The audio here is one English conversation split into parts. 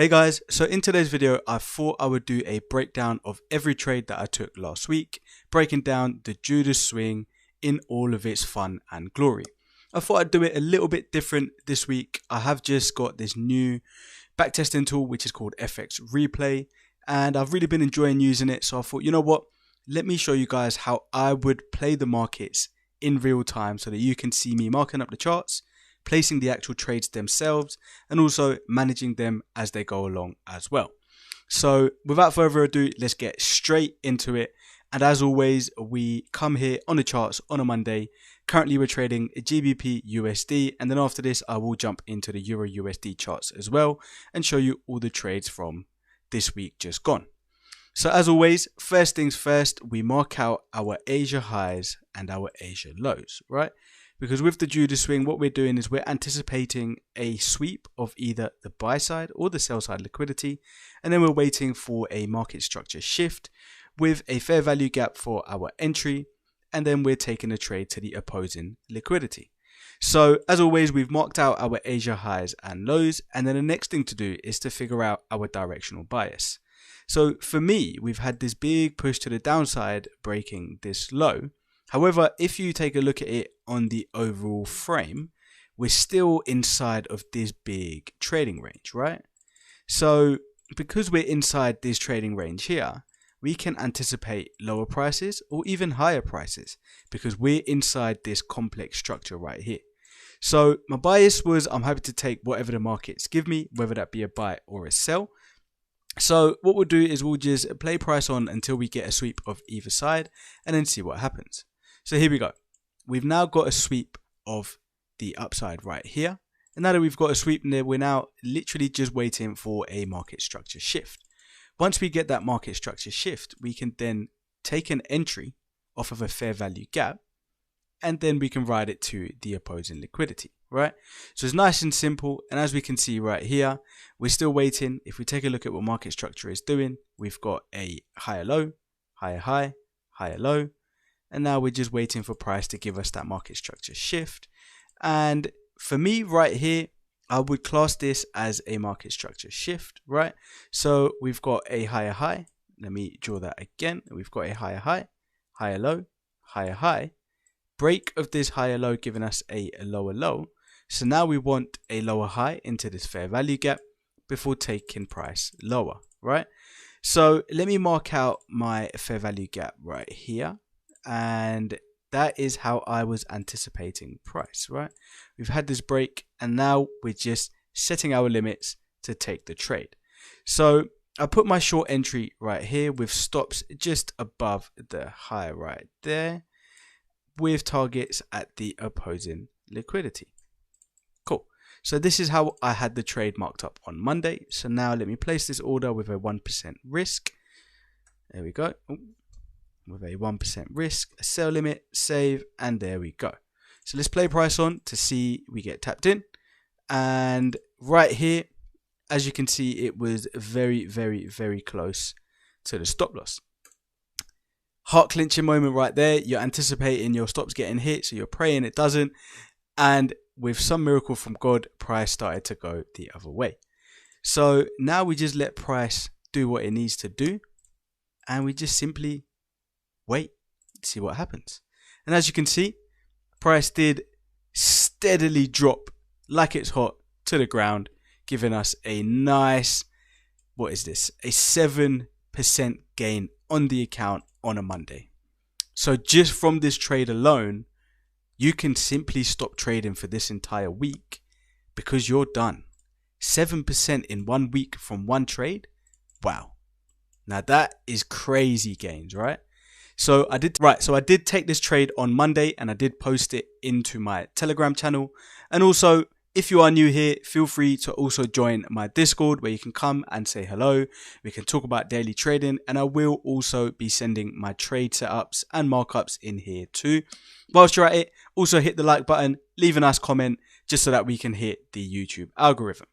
Hey guys, so in today's video I thought I would do a breakdown of every trade that I took last week, breaking down the Judas swing in all of its fun and glory. I thought I'd do it a little bit different this week. I have just got this new backtesting tool which is called FX Replay, and I've really been enjoying using it, so I thought, you know what, let me show you guys how I would play the markets in real time so that you can see me marking up the charts, placing the actual trades themselves, and also managing them as they go along as well. So without further ado, let's get straight into it. And as always, we come here on the charts on a Monday. Currently we're trading GBP USD, and then after this I will jump into the Euro USD charts as well and show you all the trades from this week just gone. So as always, first things first, we mark out our Asia highs and our Asia lows, right? Because with the Judas swing, what we're doing is we're anticipating a sweep of either the buy side or the sell side liquidity, and then we're waiting for a market structure shift with a fair value gap for our entry, and then we're taking a trade to the opposing liquidity. So as always, we've marked out our Asia highs and lows, and then the next thing to do is to figure out our directional bias. So for me, we've had this big push to the downside breaking this low. However, if you take a look at it on the overall frame, we're still inside of this big trading range, right? So because we're inside this trading range here, we can anticipate lower prices or even higher prices because we're inside this complex structure right here. So my bias was I'm happy to take whatever the markets give me, whether that be a buy or a sell. So what we'll do is we'll just play price on until we get a sweep of either side and then see what happens. So here we go. We've now got a sweep of the upside right here. And now that we've got a sweep in there, we're now literally just waiting for a market structure shift. Once we get that market structure shift, we can then take an entry off of a fair value gap, and then we can ride it to the opposing liquidity, right? So it's nice and simple. And as we can see right here, we're still waiting. If we take a look at what market structure is doing, we've got a higher low, higher high, higher low. And now we're just waiting for price to give us that market structure shift. And for me right here, I would class this as a market structure shift, right? So we've got a higher high. Let me draw that again. We've got a higher high, higher low, higher high. Break of this higher low giving us a lower low. So now we want a lower high into this fair value gap before taking price lower, right? So let me mark out my fair value gap right here. And that is how I was anticipating price, right? We've had this break and now we're just setting our limits to take the trade. So I put my short entry right here with stops just above the high right there with targets at the opposing liquidity. Cool. So this is how I had the trade marked up on Monday. So now let me place this order with a 1% risk. There we go. With a 1% risk, a sell limit, save, and there we go. So let's play price on to see we get tapped in. And right here, as you can see, it was very, very, very close to the stop loss. Heart clinching moment right there. You're anticipating your stops getting hit, so you're praying it doesn't. And with some miracle from God, price started to go the other way. So now we just let price do what it needs to do. And we just simply wait, see what happens. And as you can see, price did steadily drop like it's hot to the ground, giving us a nice, what is this? A 7% gain on the account on a Monday. So just from this trade alone, you can simply stop trading for this entire week because you're done. 7% in 1 week from one trade. Wow. Now that is crazy gains, right? So I did take this trade on Monday and I did post it into my Telegram channel. And also, if you are new here, feel free to also join my Discord where you can come and say hello. We can talk about daily trading, and I will also be sending my trade setups and markups in here too. Whilst you're at it, also hit the like button, leave a nice comment just so that we can hit the YouTube algorithm.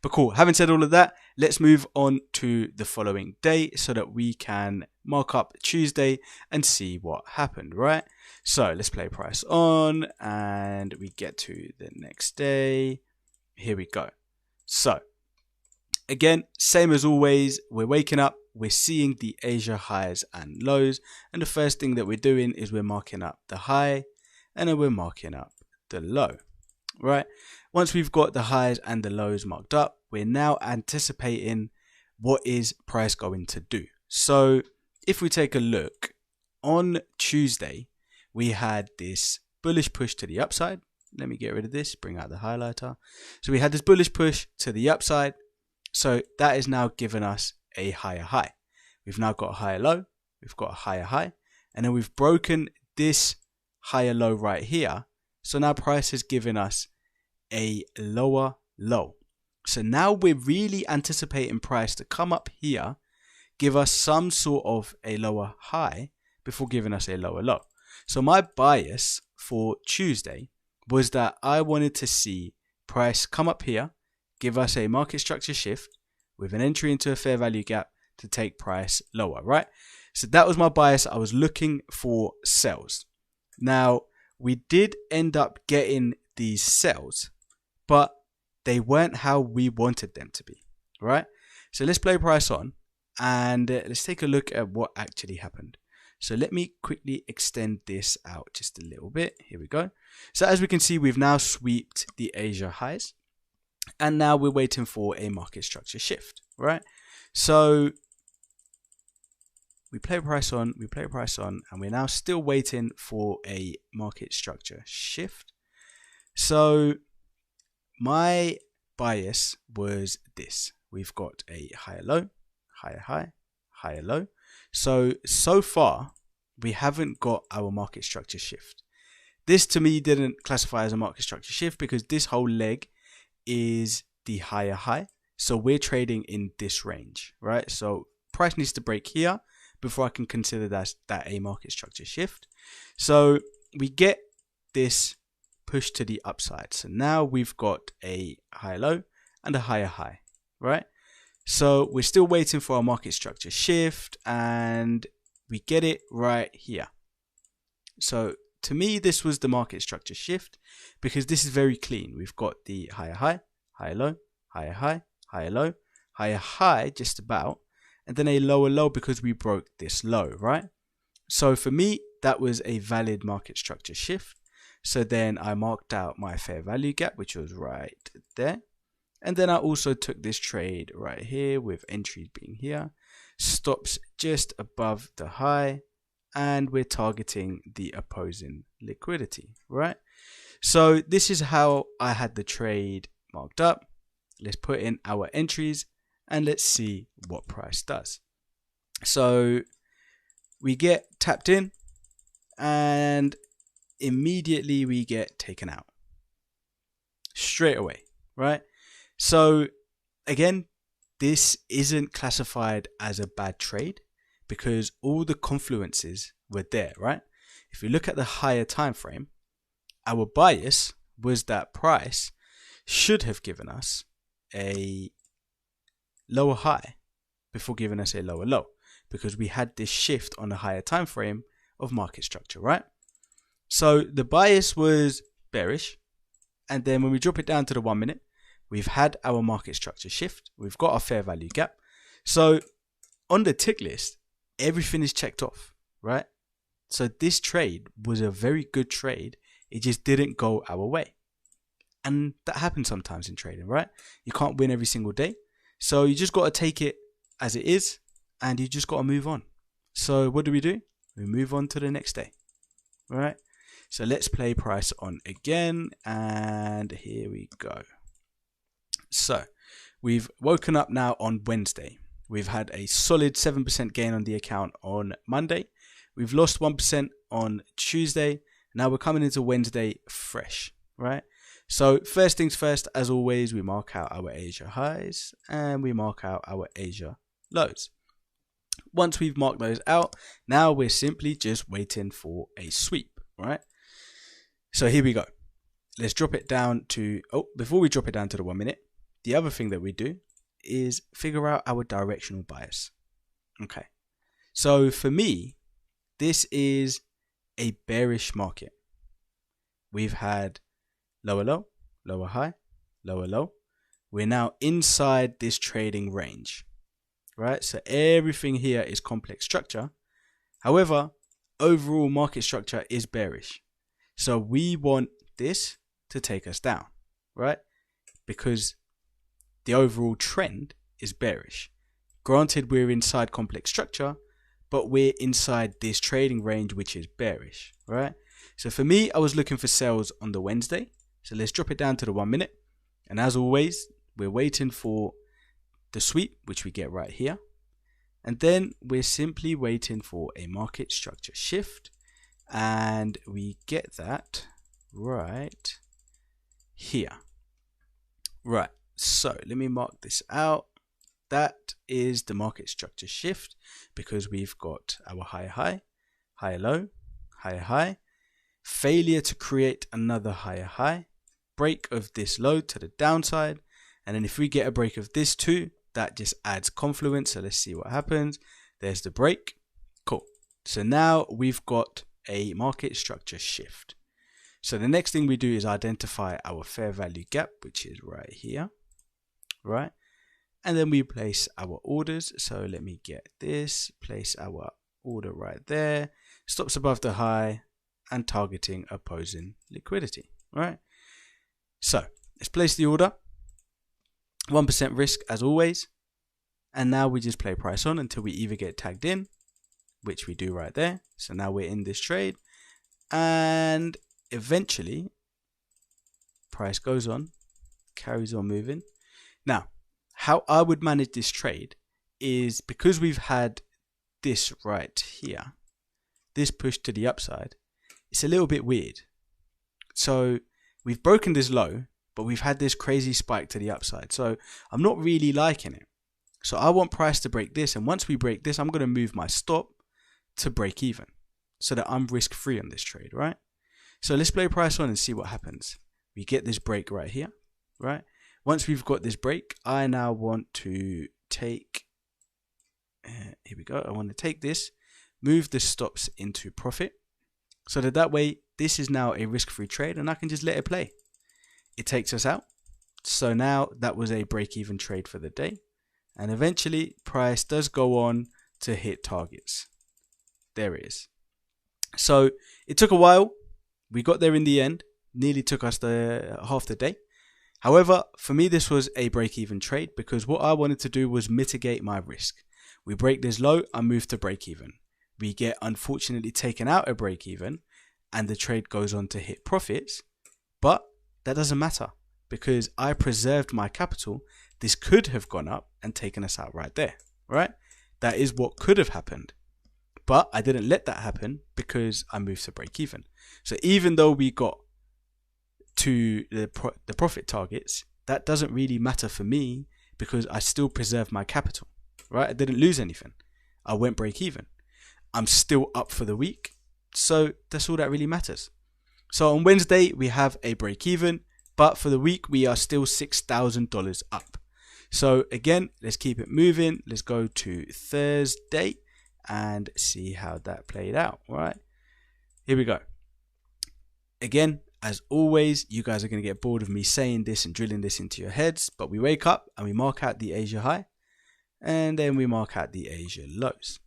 But cool, having said all of that, let's move on to the following day so that we can mark up Tuesday and see what happened, right? So let's play price on and we get to the next day. Here we go. So Again, same as always, we're waking up, we're seeing the Asia highs and lows, and the first thing that we're doing is we're marking up the high, and then we're marking up the low, right? Once we've got the highs and the lows marked up, we're now anticipating what is price going to do. So if we take a look, on Tuesday, we had this bullish push to the upside. Let me get rid of this, bring out the highlighter. So we had this bullish push to the upside. So that is now giving us a higher high. We've now got a higher low, we've got a higher high, and then we've broken this higher low right here. So now price has given us a lower low. So now we're really anticipating price to come up here, give us some sort of a lower high before giving us a lower low. So my bias for Tuesday was that I wanted to see price come up here, give us a market structure shift with an entry into a fair value gap to take price lower, right? So that was my bias. I was looking for sells. Now, we did end up getting these sells, but they weren't how we wanted them to be, right? So let's play price on and let's take a look at what actually happened. So let me quickly extend this out just a little bit. Here we go. So as we can see, we've now swept the Asia highs. And now we're waiting for a market structure shift, right? So we play price on, and we're now still waiting for a market structure shift. So my bias was this. We've got a higher low, higher high, higher low. So far, we haven't got our market structure shift. This to me didn't classify as a market structure shift because this whole leg is the higher high. So we're trading in this range, right? So price needs to break here before I can consider that a market structure shift. So we get this push to the upside. So now we've got a higher low and a higher high, right? So we're still waiting for our market structure shift and we get it right here. So to me, this was the market structure shift because this is very clean. We've got the higher high, higher low, higher high, higher low, higher high just about, and then a lower low because we broke this low, right? So for me, that was a valid market structure shift. So then I marked out my fair value gap, which was right there. And then I also took this trade right here with entries being here, stops just above the high, and we're targeting the opposing liquidity, right? So this is how I had the trade marked up. Let's put in our entries and let's see what price does. So we get tapped in and immediately we get taken out straight away, right? So again, this isn't classified as a bad trade because all the confluences were there, right? If you look at the higher time frame, our bias was that price should have given us a lower high before giving us a lower low because we had this shift on the higher time frame of market structure, right? So the bias was bearish, and then when we drop it down to the 1 minute, we've had our market structure shift. We've got our fair value gap. So on the tick list, everything is checked off, right? So this trade was a very good trade. It just didn't go our way. And that happens sometimes in trading, right? You can't win every single day. So you just got to take it as it is and you just got to move on. So what do? We move on to the next day, right? So let's play price on again. And here we go. So we've woken up now on Wednesday. We've had a solid 7% gain on the account on Monday. We've lost 1% on Tuesday. Now we're coming into Wednesday fresh, right? So first things first, as always, we mark out our Asia highs and we mark out our Asia lows. Once we've marked those out, now we're simply just waiting for a sweep, right? So here we go. Let's drop it down to, before we drop it down to the 1 minute, the other thing that we do is figure out our directional bias. Okay. So for me, this is a bearish market. We've had lower low, lower high, lower low. we're now inside this trading range, right? So everything here is complex structure. However, overall market structure is bearish. So we want this to take us down, right? Because the overall trend is bearish. Granted, we're inside complex structure, but we're inside this trading range, which is bearish, right? So for me, I was looking for sales on the Wednesday. So let's drop it down to the 1 minute. And as always, we're waiting for the sweep, which we get right here. And then we're simply waiting for a market structure shift. And we get that right here. Right, so let me mark this out. That is the market structure shift because we've got our higher high, higher low, higher high, failure to create another higher high, break of this low to the downside, and then if we get a break of this too, that just adds confluence. So let's see what happens. There's the break. Cool. So now we've got a market structure shift. So the next thing we do is identify our fair value gap, which is right here, right? And then we place our orders. So let me get this, place our order right there, stops above the high and targeting opposing liquidity, right? So let's place the order, 1% risk as always. And now we just play price on until we either get tagged in, which we do right there. So now we're in this trade and eventually price goes on, carries on moving. Now, how I would manage this trade is because we've had this right here, this push to the upside, it's a little bit weird. So we've broken this low, but we've had this crazy spike to the upside. So I'm not really liking it. So I want price to break this. And once we break this, I'm going to move my stop to break even so that I'm risk free on this trade, right? So let's play price on and see what happens. We get this break right here, right? Once we've got this break, I now want to take, here we go. I want to take this, move the stops into profit so that way this is now a risk-free trade and I can just let it play. It takes us out. So now that was a break-even trade for the day. And eventually price does go on to hit targets. There it is. So it took a while. We got there in the end. Nearly took us half the day. However, for me, this was a break-even trade because what I wanted to do was mitigate my risk. We break this low, I move to break-even. We get unfortunately taken out at break-even and the trade goes on to hit profits. But that doesn't matter because I preserved my capital. This could have gone up and taken us out right there, right? That is what could have happened. But I didn't let that happen because I moved to break-even. So even though we got to the profit targets, that doesn't really matter for me because I still preserved my capital, right? I didn't lose anything. I went break even. I'm still up for the week. So that's all that really matters. So on Wednesday, we have a break even, but for the week, we are still $6,000 up. So again, let's keep it moving. Let's go to Thursday and see how that played out, all right? Here we go. Again, as always, you guys are going to get bored of me saying this and drilling this into your heads, but we wake up and we mark out the Asia high and then we mark out the Asia lows.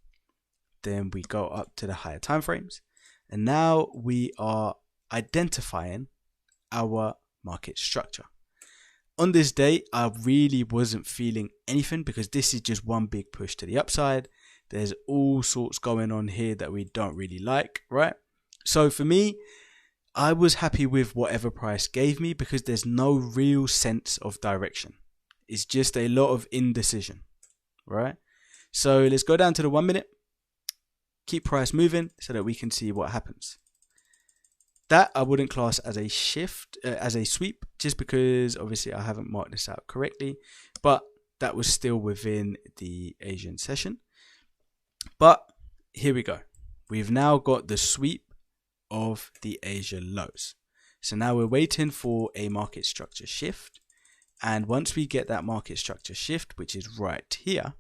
Then we go up to the higher time frames and now we are identifying our market structure. On this day, I really wasn't feeling anything because this is just one big push to the upside. There's all sorts going on here that we don't really like, right? So for me, I was happy with whatever price gave me because there's no real sense of direction. It's just a lot of indecision, right? So let's go down to the 1 minute, keep price moving so that we can see what happens. That I wouldn't class as a shift, as a sweep, just because obviously I haven't marked this out correctly, but that was still within the Asian session. But here we go. We've now got the sweep of the Asia lows. So now we're waiting for a market structure shift. And once we get that market structure shift, which is right here,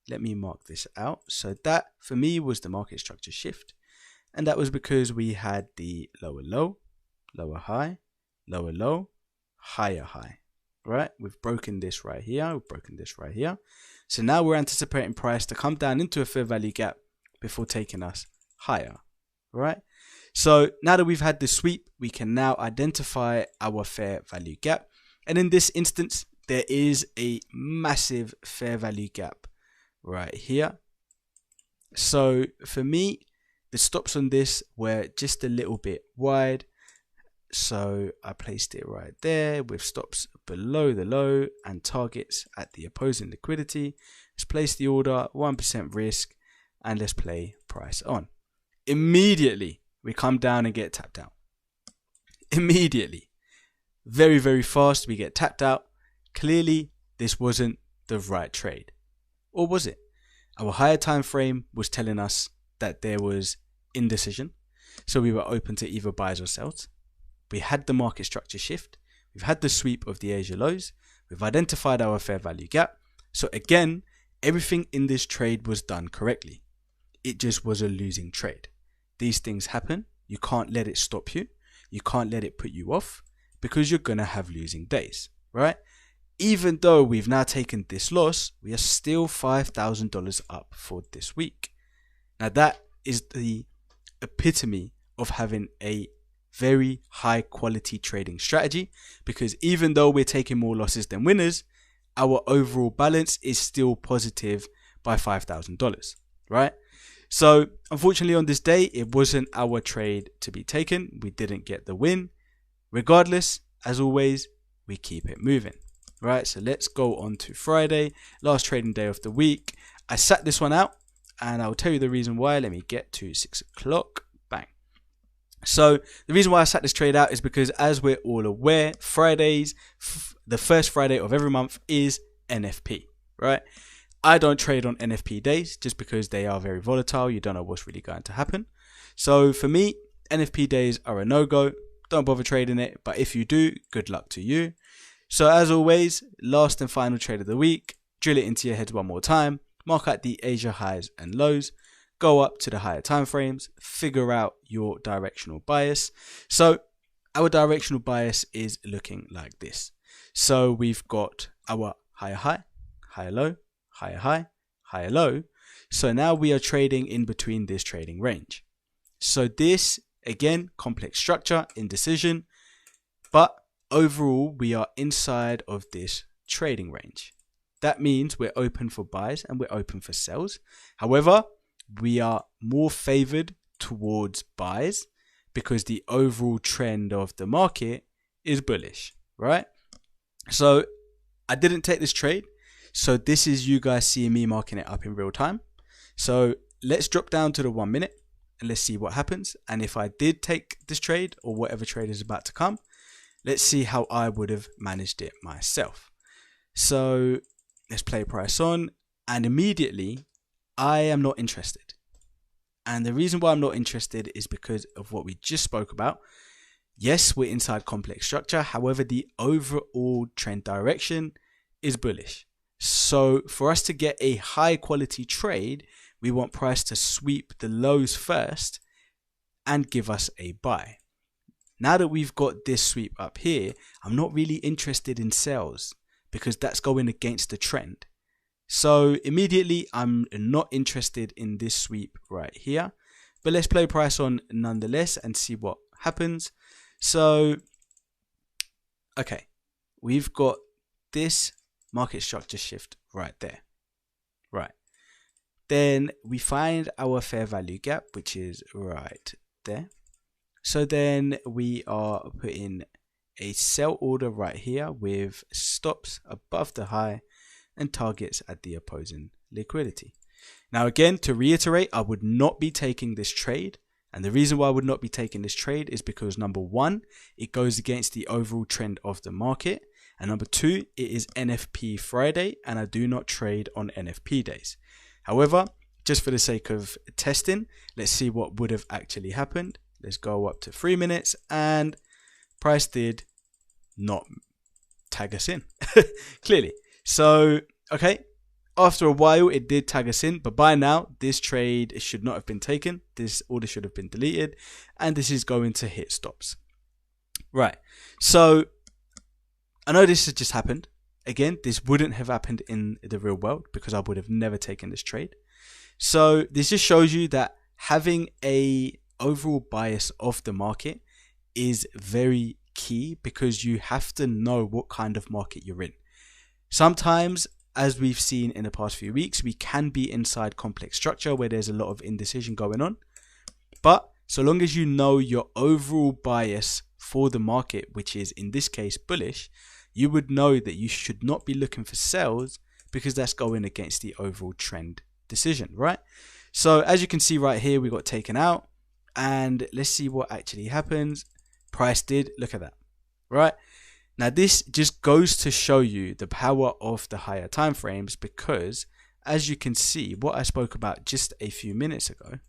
let me mark this out. So that for me was the market structure shift. And that was because we had the lower low, lower high, lower low, higher high, right? We've broken this right here. We've broken this right here. So now we're anticipating price to come down into a fair value gap before taking us higher, right? So now that we've had this sweep, we can now identify our fair value gap. And in this instance, there is a massive fair value gap right here. So for me, the stops on this were just a little bit wide. So I placed it right there with stops below the low and targets at the opposing liquidity. Let's place the order, 1% risk, and let's play price on. Immediately, we come down and get tapped out. Immediately. Very, very fast, we get tapped out. Clearly, this wasn't the right trade. Or was it? Our higher time frame was telling us that there was indecision. So we were open to either buys or sells. We had the market structure shift. We've had the sweep of the Asia lows. We've identified our fair value gap. So again, everything in this trade was done correctly. It just was a losing trade. These things happen. You can't let it stop you. You can't let it put you off because you're going to have losing days, right? Even though we've now taken this loss, we are still $5,000 up for this week. Now that is the epitome of having a very high quality trading strategy, because even though we're taking more losses than winners, our overall balance is still positive by $5,000, right? So unfortunately on this day, it wasn't our trade to be taken. We didn't get the win. Regardless, as always, we keep it moving, right? So let's go on to Friday, last trading day of the week. I sat this one out and I'll tell you the reason why. Let me get to 6 o'clock. Bang. So the reason why I sat this trade out is because, as we're all aware, Fridays, the first Friday of every month is NFP, right? I don't trade on NFP days just because they are very volatile. You don't know what's really going to happen. So for me, NFP days are a no-go. Don't bother trading it. But if you do, good luck to you. So as always, last and final trade of the week, drill it into your head one more time. Mark out the Asia highs and lows. Go up to the higher time frames, figure out your directional bias. So our directional bias is looking like this. So we've got our higher high, higher low, higher high, higher low. So now we are trading in between this trading range. So this, again, complex structure, indecision, but overall we are inside of this trading range. That means we're open for buys and we're open for sells. However, we are more favored towards buys because the overall trend of the market is bullish, right? So I didn't take this trade. So this is you guys seeing me marking it up in real time. So let's drop down to the 1 minute and let's see what happens. And if I did take this trade or whatever trade is about to come, let's see how I would have managed it myself. So let's play price on, and immediately I am not interested. And the reason why I'm not interested is because of what we just spoke about. Yes, we're inside complex structure. However, the overall trend direction is bullish. So for us to get a high quality trade, we want price to sweep the lows first and give us a buy. Now that we've got this sweep up here, I'm not really interested in sells because that's going against the trend. So immediately I'm not interested in this sweep right here, but let's play price on nonetheless and see what happens. So, okay, we've got this market structure shift right there, right? Then we find our fair value gap, which is right there. So then we are putting a sell order right here with stops above the high and targets at the opposing liquidity. Now again, to reiterate, I would not be taking this trade. And the reason why I would not be taking this trade is because, number one, it goes against the overall trend of the market. And number two, it is NFP Friday and I do not trade on NFP days. However, just for the sake of testing, let's see what would have actually happened. Let's go up to 3 minutes and price did not tag us in, clearly. So, okay, after a while it did tag us in, but by now this trade should not have been taken. This order should have been deleted and this is going to hit stops. Right, so I know this has just happened. Again, this wouldn't have happened in the real world because I would have never taken this trade. So this just shows you that having a overall bias of the market is very key, because you have to know what kind of market you're in. Sometimes, as we've seen in the past few weeks, we can be inside complex structure where there's a lot of indecision going on. But so long as you know your overall bias for the market, which is in this case bullish, you would know that you should not be looking for sales, because that's going against the overall trend decision, right? So as you can see right here, we got taken out, and let's see what actually happens. Price did, look at that, right? Now this just goes to show you the power of the higher time frames, because as you can see, what I spoke about just a few minutes ago,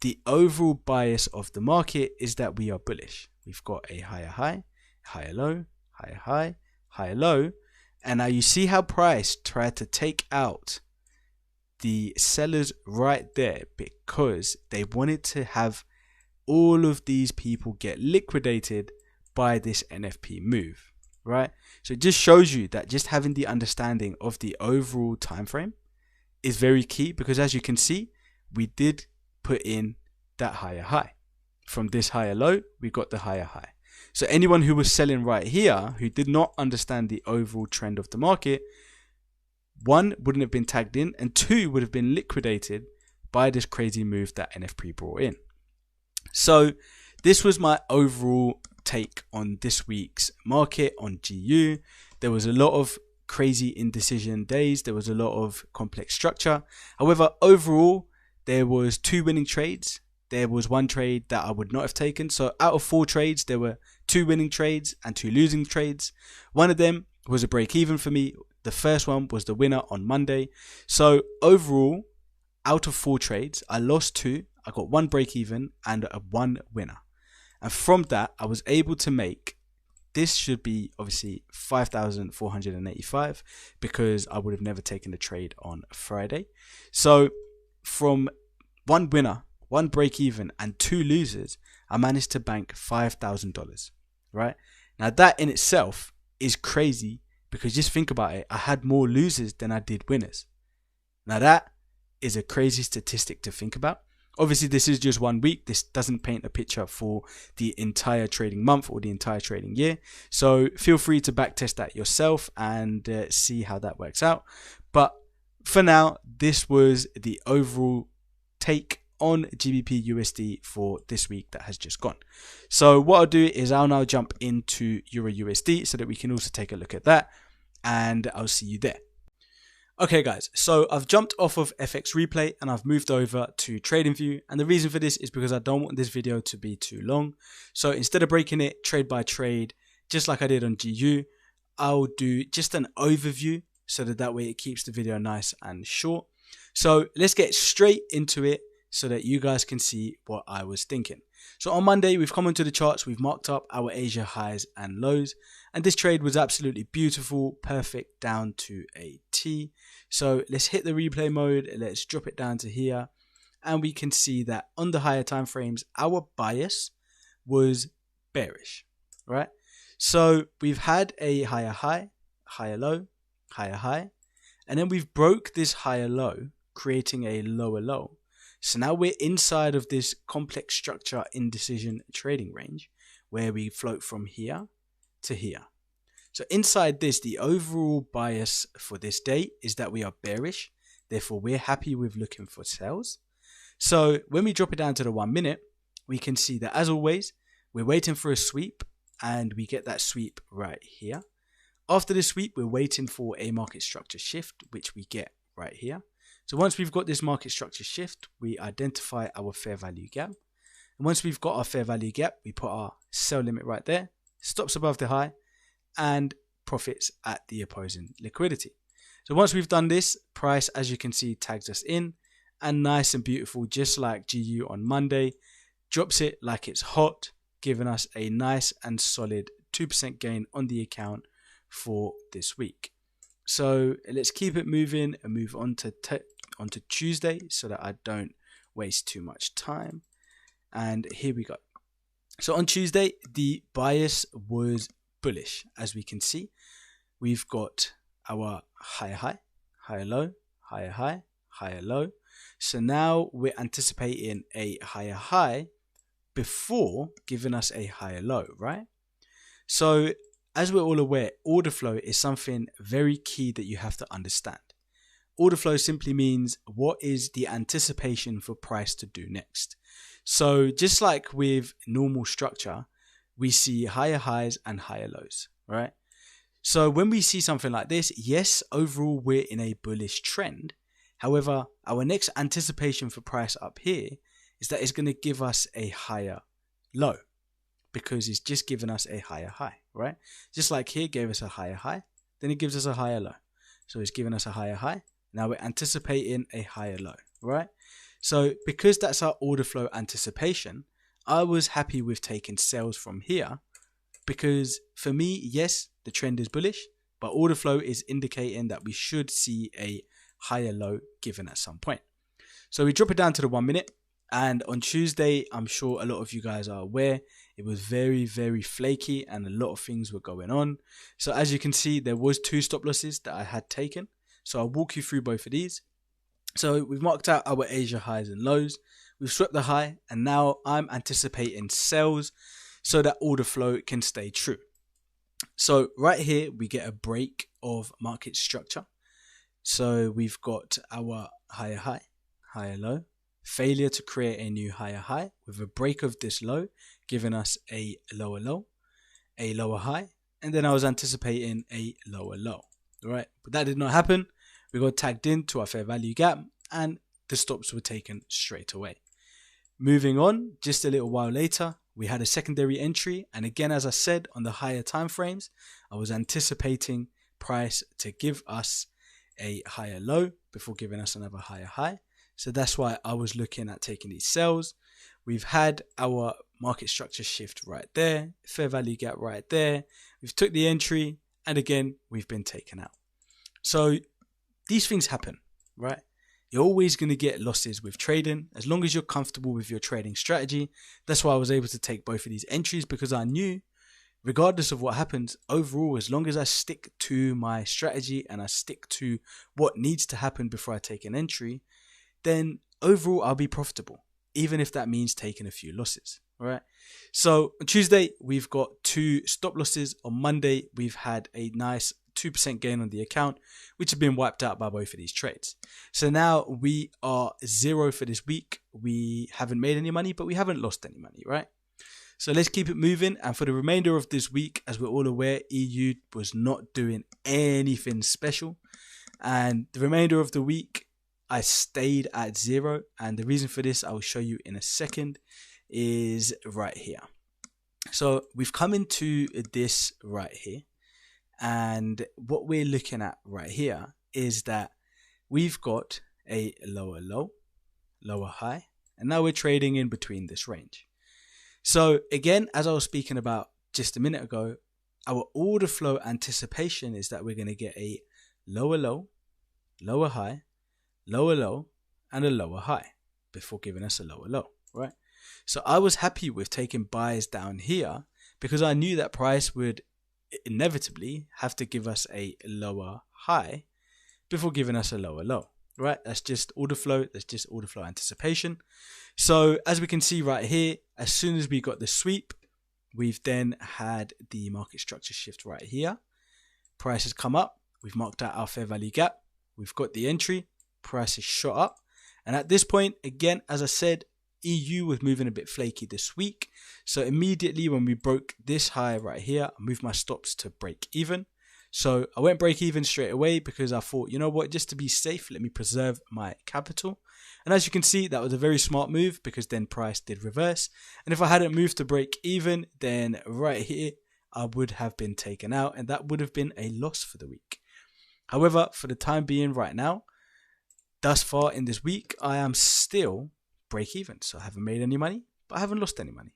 the overall bias of the market is that we are bullish. We've got a higher high, higher low, higher high, higher low, and now you see how price tried to take out the sellers right there, because they wanted to have all of these people get liquidated by this NFP move, right? So it just shows you that just having the understanding of the overall time frame is very key, because as you can see, we did put in that higher high. From this higher low, we got the higher high. So anyone who was selling right here, who did not understand the overall trend of the market, one, wouldn't have been tagged in, and two, would have been liquidated by this crazy move that NFP brought in. So this was my overall take on this week's market on GU. There was a lot of crazy indecision days. There was a lot of complex structure. However, overall, there was 2 winning trades. There was 1 trade that I would not have taken. So out of 4 trades, there were 2 winning trades and 2 losing trades. One of them was a break even for me. The first one was the winner on Monday. So overall, out of 4 trades, I lost 2. I got 1 break even and 1 winner. And from that, I was able to make, this should be obviously 5,485, because I would have never taken the trade on Friday. So from 1 winner, 1 break even and 2 losers, I managed to bank $5,000, right? Now that in itself is crazy, because just think about it. I had more losers than I did winners. Now that is a crazy statistic to think about. Obviously, this is just 1 week. This doesn't paint a picture for the entire trading month or the entire trading year. So feel free to backtest that yourself and see how that works out. But for now, this was the overall take on GBP USD for this week that has just gone. So what I'll do is I'll now jump into Euro USD so that we can also take a look at that, and I'll see you there. Okay guys, so I've jumped off of FX Replay and I've moved over to TradingView, and the reason for this is because I don't want this video to be too long. So instead of breaking it trade by trade, just like I did on GU, I'll do just an overview so that way it keeps the video nice and short. So let's get straight into it so that you guys can see what I was thinking. So on Monday, we've come into the charts, we've marked up our Asia highs and lows, and this trade was absolutely beautiful, perfect down to a T. So let's hit the replay mode, let's drop it down to here, and we can see that on the higher time frames, our bias was bearish, right? So we've had a higher high, higher low, higher high, and then we've broke this higher low, creating a lower low. So now we're inside of this complex structure indecision trading range where we float from here to here. So inside this, the overall bias for this day is that we are bearish. Therefore, we're happy with looking for sales. So when we drop it down to the 1 minute, we can see that as always, we're waiting for a sweep and we get that sweep right here. After the sweep, we're waiting for a market structure shift, which we get right here. So once we've got this market structure shift, we identify our fair value gap. And once we've got our fair value gap, we put our sell limit right there, stops above the high, and profits at the opposing liquidity. So once we've done this, price, as you can see, tags us in, and nice and beautiful, just like GU on Monday, drops it like it's hot, giving us a nice and solid 2% gain on the account for this week. So let's keep it moving and move on to Tuesday so that I don't waste too much time. And here we go. So on Tuesday, the bias was bullish. As we can see, we've got our higher high, higher low, higher high, higher low. So now we're anticipating a higher high before giving us a higher low, right? So as we're all aware, order flow is something very key that you have to understand. Order flow simply means what is the anticipation for price to do next. So just like with normal structure, we see higher highs and higher lows, right? So when we see something like this, yes, overall we're in a bullish trend. However, our next anticipation for price up here is that it's going to give us a higher low because it's just given us a higher high, right? Just like here gave us a higher high, then it gives us a higher low. So it's given us a higher high. Now we're anticipating a higher low, right? So because that's our order flow anticipation, I was happy with taking sales from here because for me, yes, the trend is bullish, but order flow is indicating that we should see a higher low given at some point. So we drop it down to the 1 minute, and on Tuesday, I'm sure a lot of you guys are aware, it was very, very flaky and a lot of things were going on. So as you can see, there was 2 stop losses that I had taken. So I'll walk you through both of these. So we've marked out our Asia highs and lows. We've swept the high, and now I'm anticipating sells so that order flow can stay true. So right here, we get a break of market structure. So we've got our higher high, higher low, failure to create a new higher high with a break of this low, giving us a lower low, a lower high, and then I was anticipating a lower low, right? But that did not happen. We got tagged into our fair value gap and the stops were taken straight away. Moving on, just a little while later, we had a secondary entry, and again, as I said, on the higher time frames, I was anticipating price to give us a higher low before giving us another higher high. So that's why I was looking at taking these sells. We've had our market structure shift right there, fair value gap right there. We've took the entry, and again, we've been taken out. So these things happen, right? You're always going to get losses with trading as long as you're comfortable with your trading strategy. That's why I was able to take both of these entries, because I knew regardless of what happens, overall, as long as I stick to my strategy and I stick to what needs to happen before I take an entry, then overall I'll be profitable, even if that means taking a few losses. All right. So on Tuesday, we've got 2 stop losses. On Monday, we've had a nice 2% gain on the account, which have been wiped out by both of these trades. So now we are 0 for this week. We haven't made any money, but we haven't lost any money, right? So let's keep it moving. And for the remainder of this week, as we're all aware, EU was not doing anything special. And the remainder of the week, I stayed at 0. And the reason for this, I will show you in a second, is right here. So we've come into this right here. And what we're looking at right here is that we've got a lower low, lower high, and now we're trading in between this range. So again, as I was speaking about just a minute ago, our order flow anticipation is that we're going to get a lower low, lower high, lower low, and a lower high before giving us a lower low, right? So I was happy with taking buys down here because I knew that price would inevitably have to give us a lower high before giving us a lower low, right? That's just order flow. That's just order flow anticipation. So as we can see right here, as soon as we got the sweep, we've then had the market structure shift right here. Price has come up. We've marked out our fair value gap. We've got the entry. Price has shot up. And at this point, again, as I said, EU was moving a bit flaky this week. So immediately when we broke this high right here, I moved my stops to break even. So I went break even straight away because I thought, you know what, just to be safe, let me preserve my capital. And as you can see, that was a very smart move because then price did reverse. And if I hadn't moved to break even, then right here, I would have been taken out and that would have been a loss for the week. However, for the time being right now, thus far in this week, I am still break even. So I haven't made any money, but I haven't lost any money.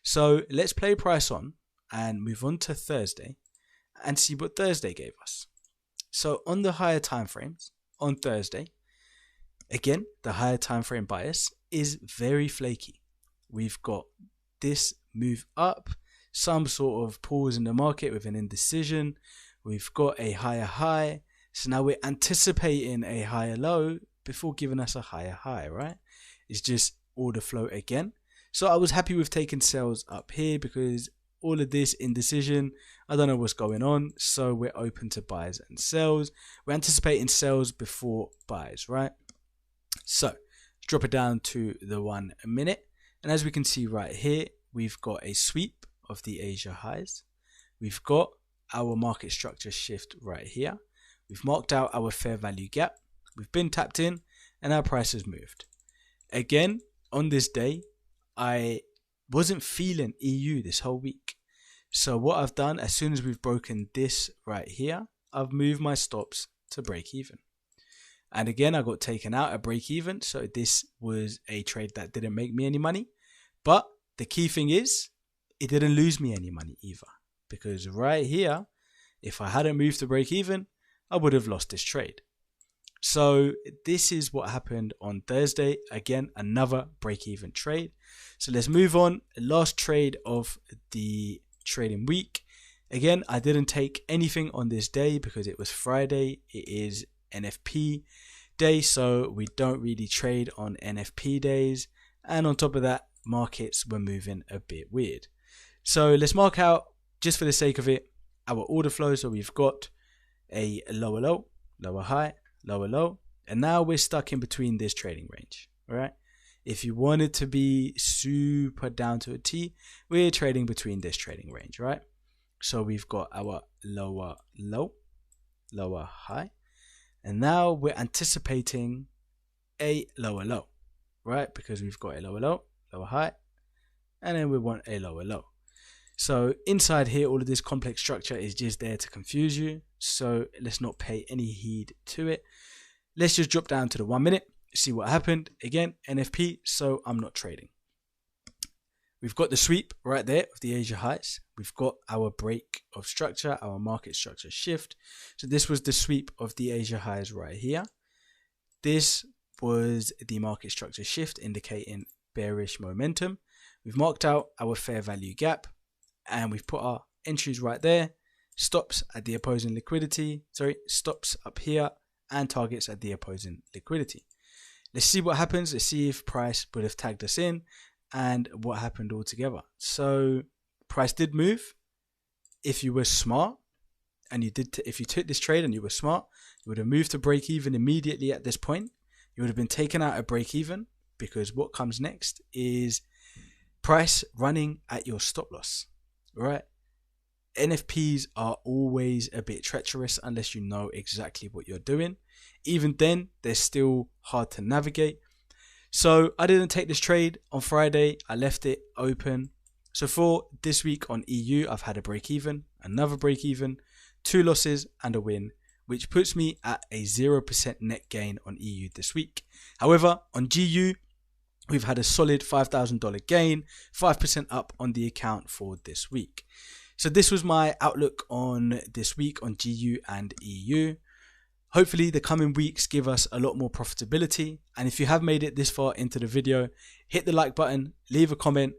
So let's play price on and move on to Thursday and see what Thursday gave us. So on the higher time frames on Thursday, again, the higher time frame bias is very flaky. We've got this move up. some sort of pause in the market with an indecision. We've got a higher high. So now we're anticipating a higher low before giving us a higher high, right? It's just order flow again. So I was happy with taking sales up here because all of this indecision, I don't know what's going on. So we're open to buys and sells. We're anticipating sales before buys, right? So let's drop it down to the 1 minute. And as we can see right here, we've got a sweep of the Asia highs. We've got our market structure shift right here. We've marked out our fair value gap. We've been tapped in and our price has moved. Again, on this day, I wasn't feeling EU this whole week. So what I've done, as soon as we've broken this right here, I've moved my stops to break even. And again, I got taken out at break even. So this was a trade that didn't make me any money. But the key thing is, it didn't lose me any money either. Because right here, if I hadn't moved to break even, I would have lost this trade. So this is what happened on Thursday. Again, another break-even trade. So let's move on. Last trade of the trading week. Again, I didn't take anything on this day because it was Friday. It is NFP day, so we don't really trade on NFP days. And on top of that, markets were moving a bit weird. So let's mark out, just for the sake of it, our order flow. So we've got a lower low, lower high, lower low, and now we're stuck in between this trading range. All right, if you want it to be super down to a T, we're trading between this trading range, right? So we've got our lower low, lower high, and now we're anticipating a lower low, right? Because we've got a lower low, lower high, and then we want a lower low. So inside here, all of this complex structure is just there to confuse you. So let's not pay any heed to it. Let's just drop down to the 1 minute, see what happened. Again, NFP, so I'm not trading. We've got the sweep right there of the Asia highs. We've got our break of structure, our market structure shift. So this was the sweep of the Asia highs right here. This was the market structure shift indicating bearish momentum. We've marked out our fair value gap and we've put our entries right there. Stops at the opposing liquidity, stops up here and targets at the opposing liquidity. Let's see what happens. Let's see if price would have tagged us in and what happened altogether. So price did move. If you were smart and if you took this trade and you were smart, you would have moved to break even immediately at this point. You would have been taken out at break even because what comes next is price running at your stop loss, right? NFPs are always a bit treacherous unless you know exactly what you're doing. Even then, they're still hard to navigate. So I didn't take this trade on Friday. I left it open. So for this week on EU, I've had a break even, another break even, 2 losses and a win, which puts me at a 0% net gain on EU this week. However, on GU, we've had a solid $5,000 gain, 5% up on the account for this week. So this was my outlook on this week on GU and EU. Hopefully the coming weeks give us a lot more profitability. And if you have made it this far into the video, hit the like button, leave a comment,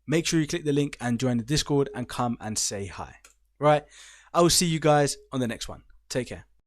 make sure you click the link and join the Discord and come and say hi. Right? I will see you guys on the next one. Take care.